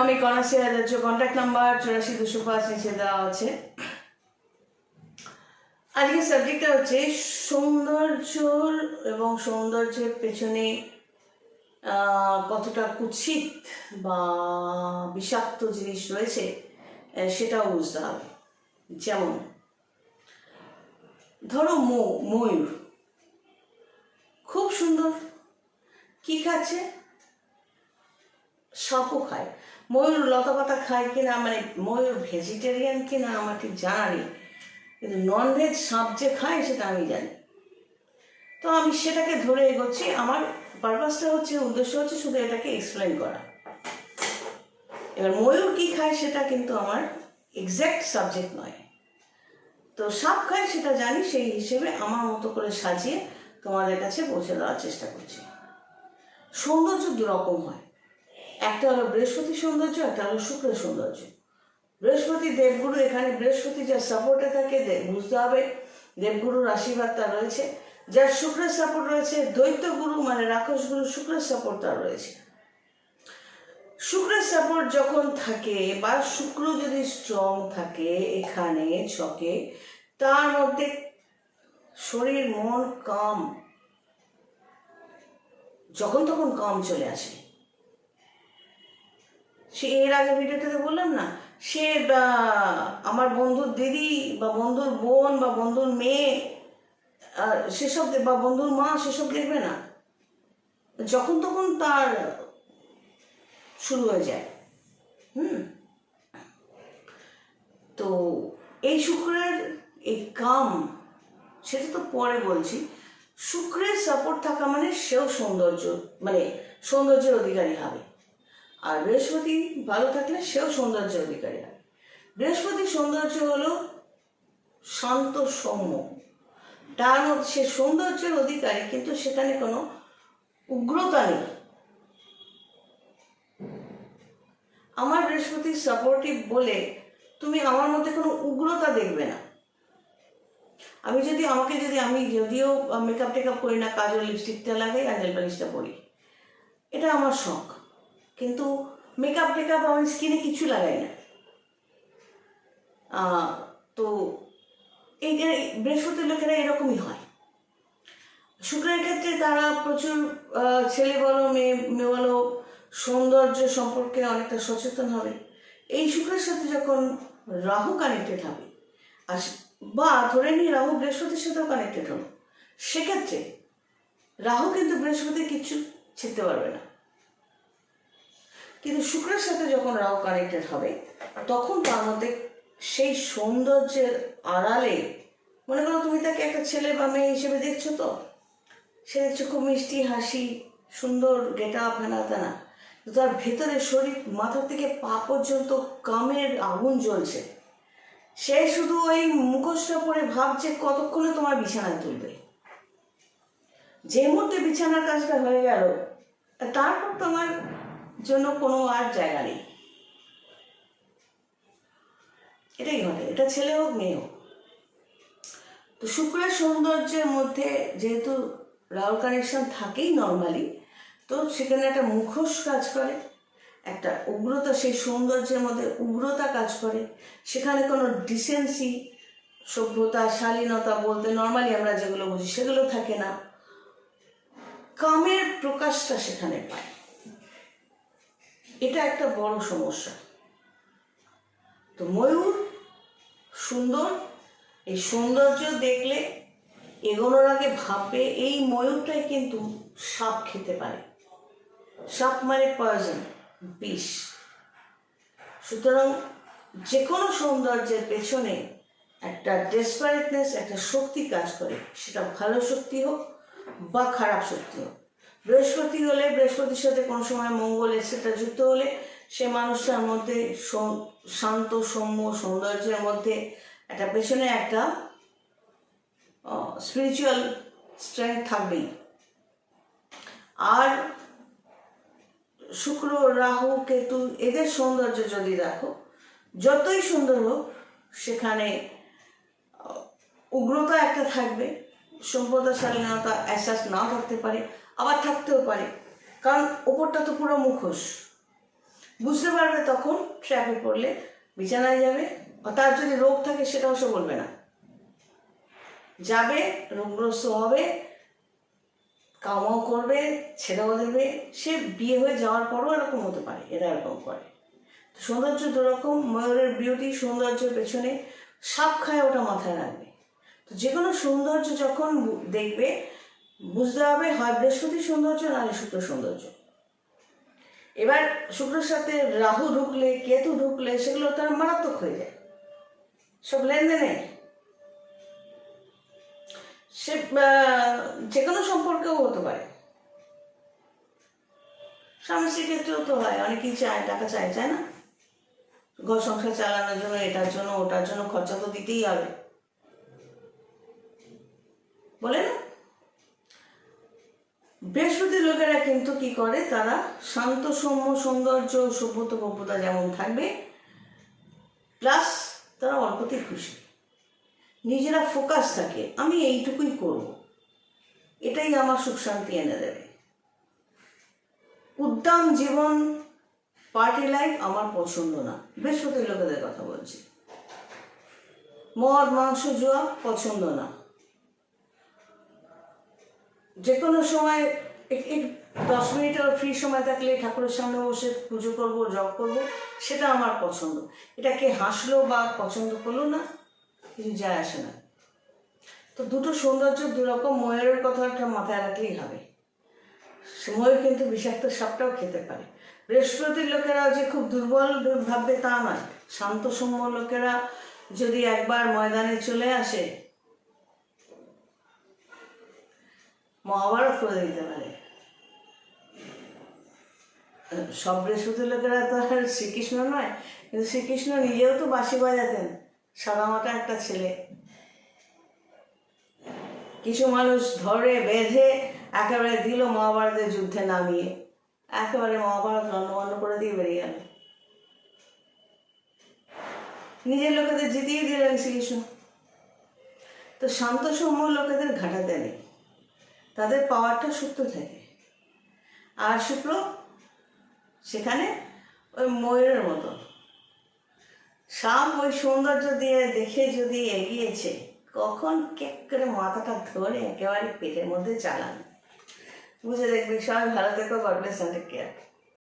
আমি কনাসি আচার্য, contact number 84 205 নিচে দেওয়া আছে। আজকের সাবজেক্টটা হচ্ছে সৌন্দর্য এবং সৌন্দর্যের পেছনে কতটা কুৎসিত বা বিষাক্ত জিনিস রয়েছে সেটাও বুঝতে হবে। যেমন ধরো ময়ূর খুব সুন্দর, কি খাচ্ছে? সাপও খায়। ময়ূর লতা পাতা খায় কিনা, মানে ময়ূর ভেজিটেরিয়ান কিনা আমার ঠিক জানা নেই, কিন্তু ননভেজ সাপ যে খায় সেটা আমি জানি। তো আমি সেটাকে ধরে এগোচ্ছি। আমার পারপাসটা হচ্ছে, উদ্দেশ্য হচ্ছে শুধু এটাকে এক্সপ্লেন করা। এবার ময়ূর কি খায় সেটা কিন্তু আমার এক্স্যাক্ট সাবজেক্ট নয়। তো সাপ খায় সেটা জানি, সেই হিসেবে আমার মতো করে সাজিয়ে তোমাদের কাছে পৌঁছে দেওয়ার চেষ্টা করছি। সৌন্দর্য দুরকম হয়, একটা হলো বৃহস্পতি সৌন্দর্য, একটা হলো শুক্রের সৌন্দর্য। বৃহস্পতি দেবগুরু, এখানে বৃহস্পতি যার সাপোর্টে থাকে বুঝতে হবে দেবগুরুর আশীর্বাদ তার রয়েছে। যার শুক্রের সাপোর্ট রয়েছে, দৈত্য গুরু মানে রাক্ষস গুরু, শুক্রের সাপোর্ট তার রয়েছে। শুক্রের সাপোর্ট যখন থাকে বা শুক্র যদি স্ট্রং থাকে এখানে ছকে, তার মধ্যে শরীর মন কাম, যখন তখন কাম চলে আসে। সে এর আগে ভিডিওটাতে বললাম না, সে আমার বন্ধুর দিদি বা বন্ধুর বোন বা বন্ধুর মেয়ে সেসব বা বন্ধুর মা সেসব দেখবে না, যখন তখন তার শুরু হয়ে যায়। তো এই শুক্রের এই কাম, সেটা তো পরে বলছি। শুক্রের সাপোর্ট থাকা মানে সেও সৌন্দর্যের অধিকারী হবে। আর বৃহস্পতি ভালো থাকলে সেও সৌন্দর্যের অধিকারী হবে। বৃহস্পতির সৌন্দর্য হলো শান্ত সৌম্য, তার মধ্যে সে সৌন্দর্যের অধিকারী, কিন্তু সেখানে কোনো উগ্রতা নেই। আমার বৃহস্পতি সাপোর্টিভ বলে তুমি আমার মধ্যে কোনো উগ্রতা দেখবে না। আমি যদিও মেকআপ টেকআপ করি না, কাজল লিপস্টিকটা লাগাই আর নেল পালিশটা পরি, এটা আমার শখ, কিন্তু মেকআপ টেকআপ আমি স্কিনে কিছু লাগাই না। তো এই বৃহস্পতির লোকেরা এরকমই হয়। শুক্রের ক্ষেত্রে তারা প্রচুর ছেলে বলো মেয়ে বলো সৌন্দর্য সম্পর্কে অনেকটা সচেতন হবে। এই শুক্রের সাথে যখন রাহু কানেক্টেড হবে, আর বা ধরে নিই রাহু বৃহস্পতির সাথেও কানেক্টেড হলো, সেক্ষেত্রে রাহু কিন্তু বৃহস্পতির কিছু ছিঁড়তে পারবে না। কিন্তু শুক্রের সাথে যখন রাহু কানেক্টেড হবে, তখন তার মধ্যে সেই সৌন্দর্যের আড়ালে, মনে করো তুমি তাকে একটা ছেলে বা মেয়ে হিসেবে দেখছো, তো সে দেখছো খুব মিষ্টি হাসি, সুন্দর গেট আপ, হেনা তেনা, তার ভেতরে শরীর মাথা থেকে পা পর্যন্ত কামের আগুন জ্বলছে। সে শুধু ওই মুখোশটা পরে ভাবছে কতক্ষণে তোমার বিছানায় তুলবে। যে মুহূর্তে বিছানার কাজটা হয়ে গেল, তারপর তোমার জন্য কোনো আর জায়গা নেই। এটাই ঘটে, এটা ছেলে হোক মেয়ে হোক। তো শুক্রের সৌন্দর্যের মধ্যে যেহেতু রাহু কানেকশন থাকেই নর্মালি, তো সেখানে একটা মুখোশ কাজ করে, একটা উগ্রতা, সেই সৌন্দর্যের মধ্যে উগ্রতা কাজ করে। সেখানে কোনো ডিসেন্সি, সভ্যতা, শালীনতা বলতে নর্মালি আমরা যেগুলো বুঝি সেগুলো থাকে না। কামের প্রকাশটা সেখানে পায়, এটা একটা বড় সমস্যা। তো ময়ূর সুন্দর, এই সৌন্দর্য দেখলে এগোনোর আগে ভাববে এই ময়ূরটাই কিন্তু সাপ খেতে পারে। সাপ মানে পয়জন, বিষ। সুতরাং যে কোনো সৌন্দর্যের পেছনে একটা ডেসপারেটনেস, একটা শক্তি কাজ করে, সেটা ভালো শক্তি হোক বা খারাপ শক্তি হোক। বৃহস্পতি হলে, বৃহস্পতির সাথে কোনো সময় মঙ্গল এক্সেট্রা যুক্ত হলে, সে মানুষটার মধ্যে শান্ত সৌম্য সৌন্দর্যের মধ্যে একটা পেছনে একটা স্পিরিচুয়াল স্ট্রেংথ থাকবেই। আর শুক্র, রাহু, কেতু এদের সৌন্দর্য যদি দেখো, যতই সুন্দর হোক সেখানে উগ্রতা একটা থাকবে, সভ্যতা শালীনতা অ্যাসাস নাও থাকতে পারে, আবার থাকতেও পারে, কারণ ওপরটা তো পুরো মুখোশ। বুঝতে পারবে তখন ট্র্যাপে পড়লে বিছানায় যাবে। আর তার যদি রোগ থাকে সেটাও সে বলবে না, যাবে, রোগগ্রস্ত হবে, কামাও করবে, ছেড়েও দেবে। সে বিয়ে হয়ে যাওয়ার পরও এরকম হতে পারে, এরা এরকম করে। সৌন্দর্য দুরকম, ময়ূরের বিউটি সৌন্দর্যের পেছনে সাপ খায়, ওটা মাথায় রাখবে। তো যে কোনো সৌন্দর্য যখন দেখবে বুঝতে হবে হয় বৃহস্পতি সৌন্দর্য নাহলে শুক্র সৌন্দর্য। এবার শুক্রের সাথে রাহু ঢুকলে, কেতু ঢুকলে সেগুলো তার মারাত্মক হয়ে যায় সব লেনদেনে। সে যে কোনো সম্পর্কেও হতে পারে, স্বামী স্ত্রীর ক্ষেত্রেও তো হয়, অনেকেই চায়, টাকা চায়, চায় না? ঘর সংসার চালানোর জন্য, এটার জন্য ওটার জন্য খরচা তো দিতেই হবে, বলে না? বৃহস্পতির লোকেরা কিন্তু কি করে, তারা শান্ত সৌম্য সৌন্দর্য সভ্যতা ভব্যতা যেমন থাকবে, প্লাস তারা অল্পতেই খুশি, নিজেরা ফোকাস থাকে, আমি এইটুকুই করব, এটাই আমার সুখ শান্তি এনে দেবে। উদ্দাম জীবন, পার্টি লাইফ আমার পছন্দ না, বৃহস্পতির লোকেদের কথা বলছি। মদ মাংস জুয়া পছন্দ না। যে কোনো সময় 10 মিনিটের ফ্রি সময় থাকলে ঠাকুরের সামনে বসে পুজো করব, জপ করব, সেটা আমার পছন্দ। এটা কে হাসলো বা পছন্দ করলো না, কিছু যায় আসে না। তো দুটো সৌন্দর্য দুরকম। ময়ূরের কথাটা মাথায় রাখলেই হবে। ময়ূর কিন্তু বিষাক্ত সাপটাও খেতে পারে। বৃহস্পতির লোকেরা যে খুব দুর্বল ভাববে তা নয়। শান্ত সৌম্য লোকেরা যদি একবার ময়দানে চলে আসে, মহাভারত করে দিতে পারে। সব বৃহস্পতির লোকেরা তো আর শ্রীকৃষ্ণ নয়, কিন্তু শ্রীকৃষ্ণ নিজেও তো বাঁশি বাজাতেন, সাদামাটা একটা ছেলে। কিছু মানুষ ধরে বেঁধে একেবারে দিল মহাভারতের যুদ্ধে নামিয়ে, একেবারে মহাভারত লন্ডভন্ড করে দিয়ে বেরিয়ে গেল। নিজের লোকেদের জিতিয়ে দিলেন শ্রীকৃষ্ণ। তো শান্ত সৌম্য লোকেদের ঘাটাতে নেই, তাদের পাওয়ারটা সুপ্ত থাকে। আর শুক্র সেখানে ওই ময়ূরের মতো সাপ, ওই সৌন্দর্য দিয়ে দেখে যদি এগিয়েছে, কখন কেক করে মাথাটা ধরে একেবারে পেটের মধ্যে চালান। বুঝে দেখবি। সবাই ভালো থেকো, গড ব্লেস, টেক কেয়ার।